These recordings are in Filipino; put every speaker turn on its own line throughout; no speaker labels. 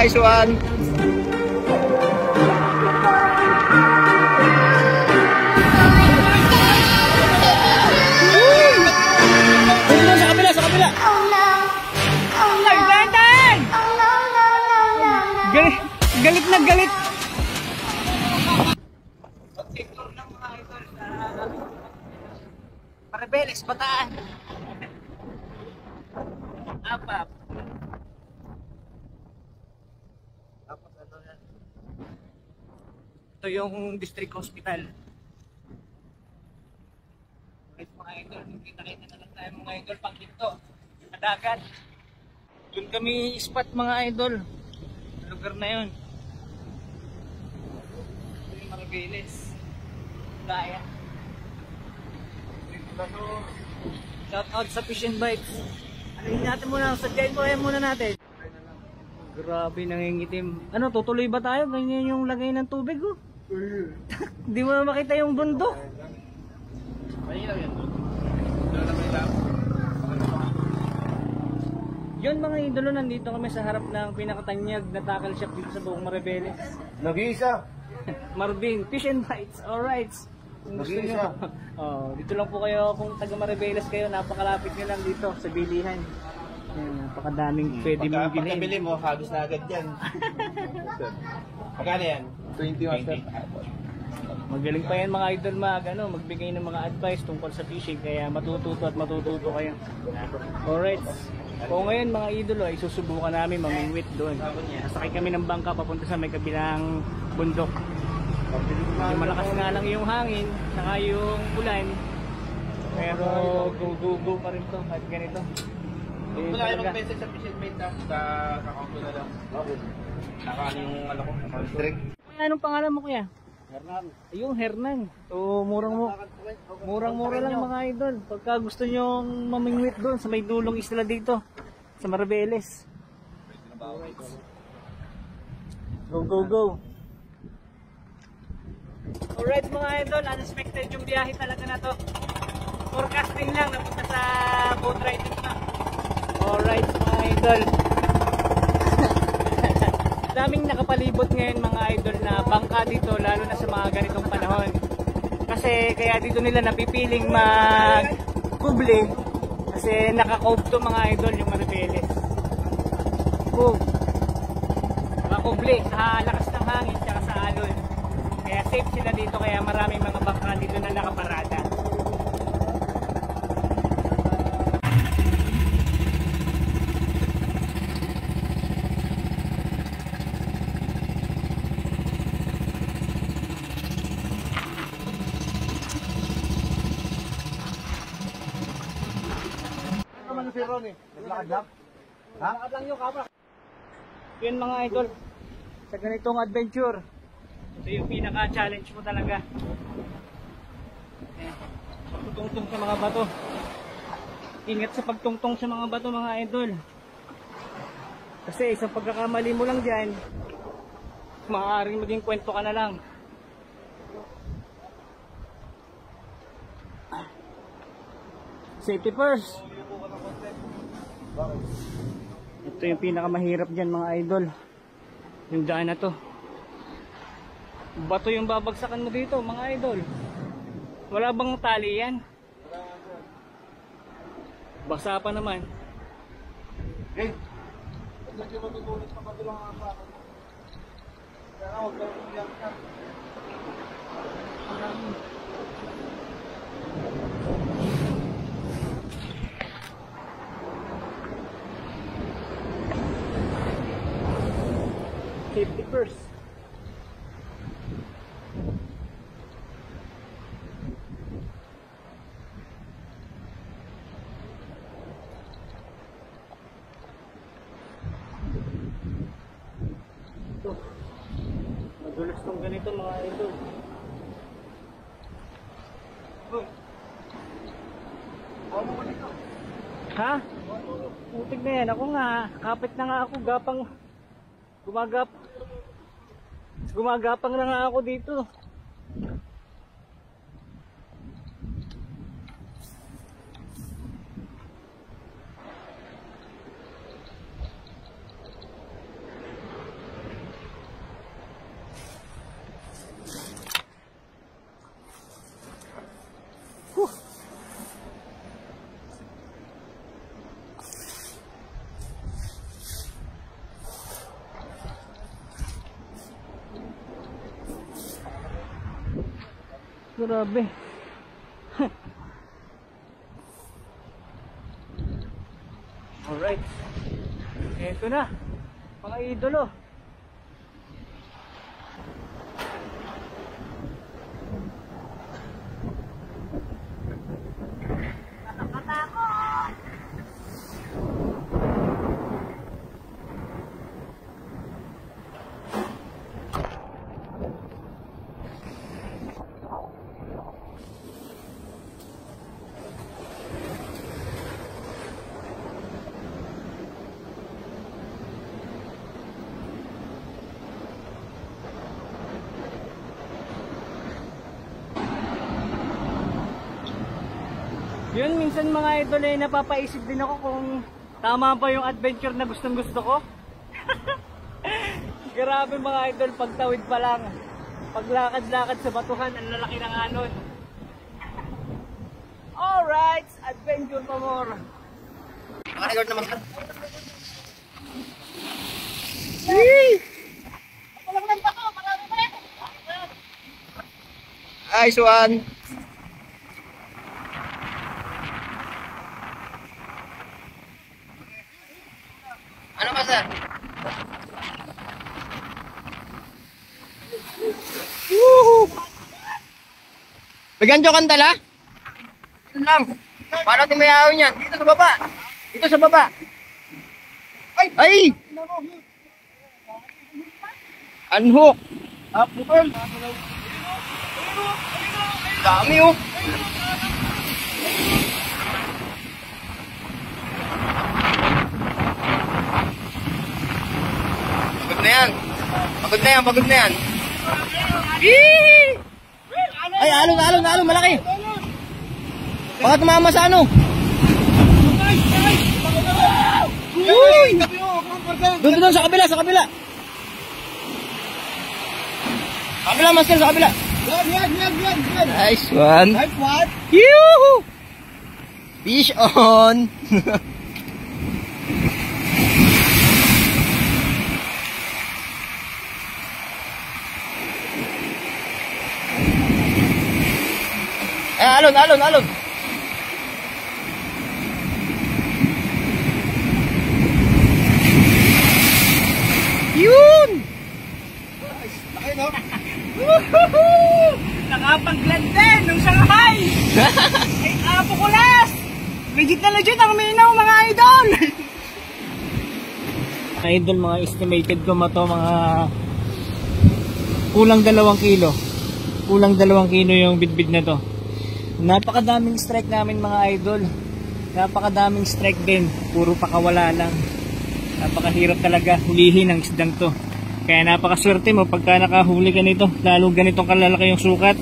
Nice one. Sa kabila. Galit na galit. Pagtiktor ng mga idol sa Maribeles, Bataan. Apap. Tapos ano yan? Ito yung district hospital. Guys mga idol, kita-kita na lang tayo mga idol pag dito. Madagat. Doon kami spot mga idol. Lugar na yun. Ito yung Maribeles. Daya. Shout out sa Fish and Bites. Alin natin muna, sadyain mo muna natin. Grabe nangingitim. Ano, tutuloy ba tayo? Ganyan yung lagay ng tubig oh. Hindi mo na makita yung bundok. Yun mga idolo, nandito kami sa harap ng pinakatanyag na tackle shop dito sa buong Maribeles.
Nag-iisa.
Marvin, Fish and Bites, alright.
Nag-iisa.
Oh, dito lang po kayo kung taga Maribeles kayo, napakalapit nyo lang dito sa bilihan. Napakadaming pwede mong bilhin.
Pagkabili mo, halos na agad yan. Magkano yan? 20.
Magaling pa yan mga idol magbigay ng mga advice tungkol sa fishing, kaya matututo at matututo kayo. Alright. O ngayon mga idol ay susubukan namin mamingwit doon. Nasakay kami ng bangka papunta sa may kabilang bundok. Yung malakas nga lang yung hangin, saka yung ulan. Pero go pa rin to kahit ganito.
Wala kayo mag-message sa Fish and Bait sa account na lang. Saka yung ano ko, strict.
Anong pangalan mo kuya?
Hernan.
Ayun, Hernan. So, murang-mura lang mga idol. Pagka gusto nyo mamingwit doon sa may dulong isla dito sa Maribeles. Go. Alright mga idol, unexpected yung biyahe talaga na to. Forecasting lang, napunta sa boat riding na. Alright mga idol. Daming nakapalibot ngayon mga idol na bangka dito, lalo na sa mga ganitong panahon. Kasi kaya dito nila napipiling mag-kubli kasi naka-cove to mga idol yung Maribeles. Cove. Naka-kubli sa lakas ng hangin tsaka sa alon. Kaya safe sila dito, kaya maraming mga bangka dito na nakaparada.
Si Ronnie, naglakad lang? Ha?
Naglakad lang yung kapra. Yun mga idol, sa ganitong adventure, ito yung pinaka-challenge mo talaga. Pagtutungtong sa mga bato. Ingat sa pagtungtong sa mga bato mga idol. Kasi isang pagkakamali mo lang dyan, maaaring maging kwento ka na lang. Safety first. Ito yung pinakamahirap dyan mga idol, yung daan na to. Bato yung babagsakan mo dito mga idol. Wala bang tali yan? Basa pa naman.
Okay. Lagi matutulit sa kabilang mga baka. Kaya huwag ka rin lang ka.
Safety first. Ito. Madulas tong ganito mga idol. Ha? Putik na yan. Ako nga, kapit na nga ako, gumagapang na nga ako dito. Grabe. Alright. Ito na. Mga idolo. Yun, minsan mga idol eh, napapaisip din ako kung tama pa yung adventure na gustong gusto ko. Grabe mga idol, pagtawid pa lang, paglakad-lakad sa batuhan, ang lalaki ng anon. Alright, adventure pa more.
Naka-record naman ka. Nice one. Ano ba, sir? Woohoo! Bigyan nyo kantala? Ito lang. Paano natin may ahon yan? Dito sa baba. Dito sa baba. Ay! Ay! Unhook. Putol. Dami oh. Pagod na yan. Pagod na yan, pagod na yan. Ay, alon, malaki. Baka tumama sa ano. Uy! Doon sa kabila, sa kabila. Kabila, master, sa kabila. Yan. Nice one. Nice one. Yoo-hoo! Fish on. Alon. Yun! Laki, no?
Nakapag-glad din nung Shanghai! Ay, apokulas! Legit ang minaw mga idol! Idol, mga estimated ko to mga kulang 2 kilo. Kulang 2 kilo yung bidbid na to. Napakadaming strike namin mga idol. Napakadaming strike din. Puro pakawala lang. Napakahirap talaga hulihin ang isdang to. Kaya napakaswerte mo pagka nakahuli ka nito. Lalo ganitong kalalaki yung sukat.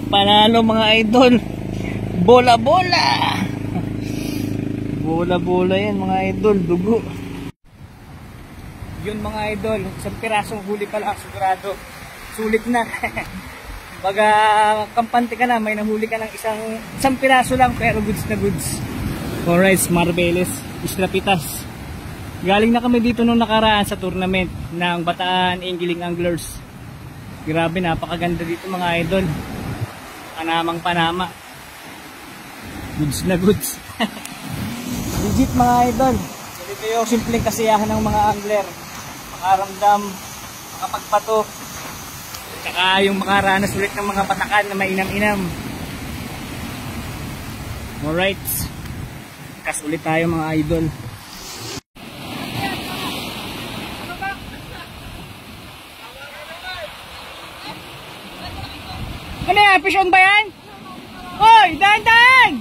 Panalo mga idol. Bola-bola. Bola-bola yan mga idol. Dugo. Yun mga idol. Isang pirasong huli pala sigurado. Sulit na. Baga kampante ka na, may nahuli ka ng isang piraso lang pero goods na goods. Alright, Marbeles, Isla Pitas. Galing na kami dito nung nakaraan sa tournament ng Bataan Angling Anglers. Grabe, napakaganda dito mga idol. Panamang-panama. Goods na goods. Legit mga idol. Ito yung simpleng kasiyahan ng mga angler. Makaramdam, makapagpato. Saka yung makaranas ulit ng mga patakan na mainam-inam. Alright. Kas ulit tayo mga idol. Ano yan? Fish on ba yan? Hoy! Dahan-dahan!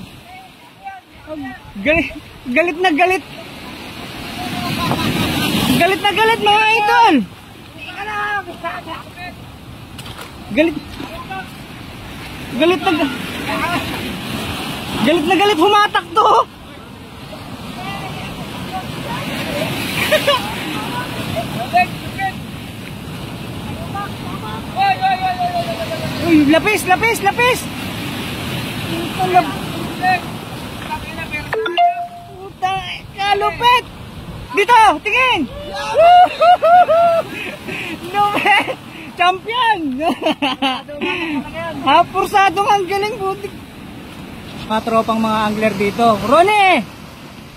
Galit na galit. Galit na galit mga idol! Galit na galit humatak to. Uy, lapis. Puta, kalupit. Dito, tingin. Lupit. Champion! Pursado ang galing buti. Mga tropang mga angler dito. Ronnie!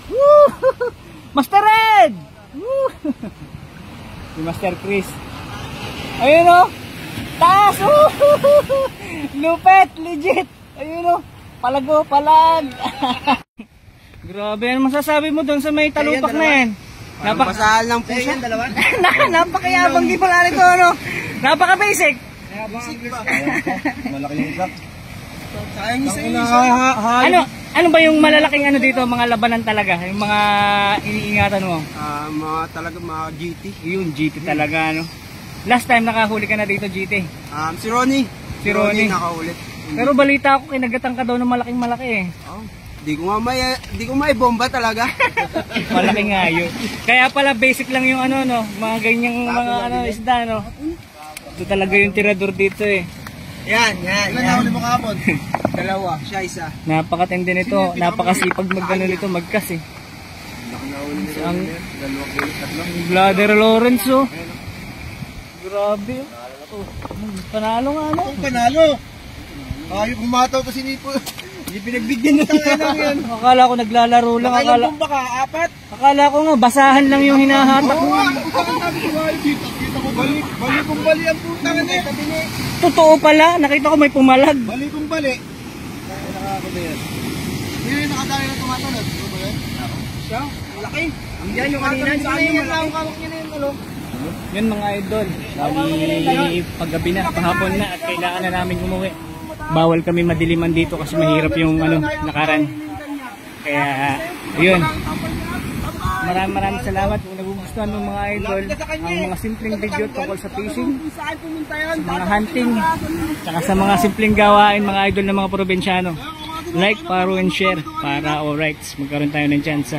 Woo! Master Red! Woo! Si Master Chris. Ayun o! Taas! Lupet! Legit! Ayun o! Palago! Palag! Grabe, ano masasabi mo doon sa may talupak na yan?
Napakasahal ng pusa.
Napakayabang di pala nito, ano? Napaka-basic.
Malaki yung isa. Sayang isa
Ano ba yung malalaking ano dito, mga labanan talaga? Yung mga iniingatan mo?
Mga GT.
Yun, GT talaga, ano? Last time nakahuli ka na dito, GT.
Si Ronnie.
Si Ronnie
nakahuli.
Pero balita ako, kinagatang ka daw ng malaking malaki eh.
Oh. Di ko may bomba talaga.
Malaki nga yun. Kaya pala basic lang yung ano, no? Mga ganyang mga ano, isda, no? Ito talaga yung tirador dito eh.
Yan. Ilan nahuli mo kahapon? Dalawa, siya isa.
Napakatindi nito, napakasipag magano nito, magkas eh. Ang Bladder Lawrence oh. Grabe oh. Panalo nga no?
Panalo! Ayaw kumataw to si Nipo. Hindi pinagbigyan na tayo lang yan.
Akala ko naglalaro lang.
Nakailang bomba ka? 4?
Akala ko nga basahan lang yung hinahatak mo.
Bali kong bali ang puta nga niya.
Totoo pala, nakita ko may pumalag.
Bali kong bali. Nakakaba yan. Hindi yung nakadali na tumatanod. Ano ba yan? Siya? Malaki. Yan yung kanina. Saan yung malaki? Kawak niya na yung ulo.
Yun mga idol. Bali paggabi na, pahapon na at kailangan na namin umuwi. Bawal kami madiliman dito kasi mahirap yung ano, lakaran. Kaya, ayun. Maraming salamat kung nagugustuhan ng mga idol ang mga simpleng video tungkol sa fishing, sa mga hunting, saka sa mga simpleng gawain mga idol ng mga probinsyano. Like, follow, and share para alright, magkaroon tayo ng chance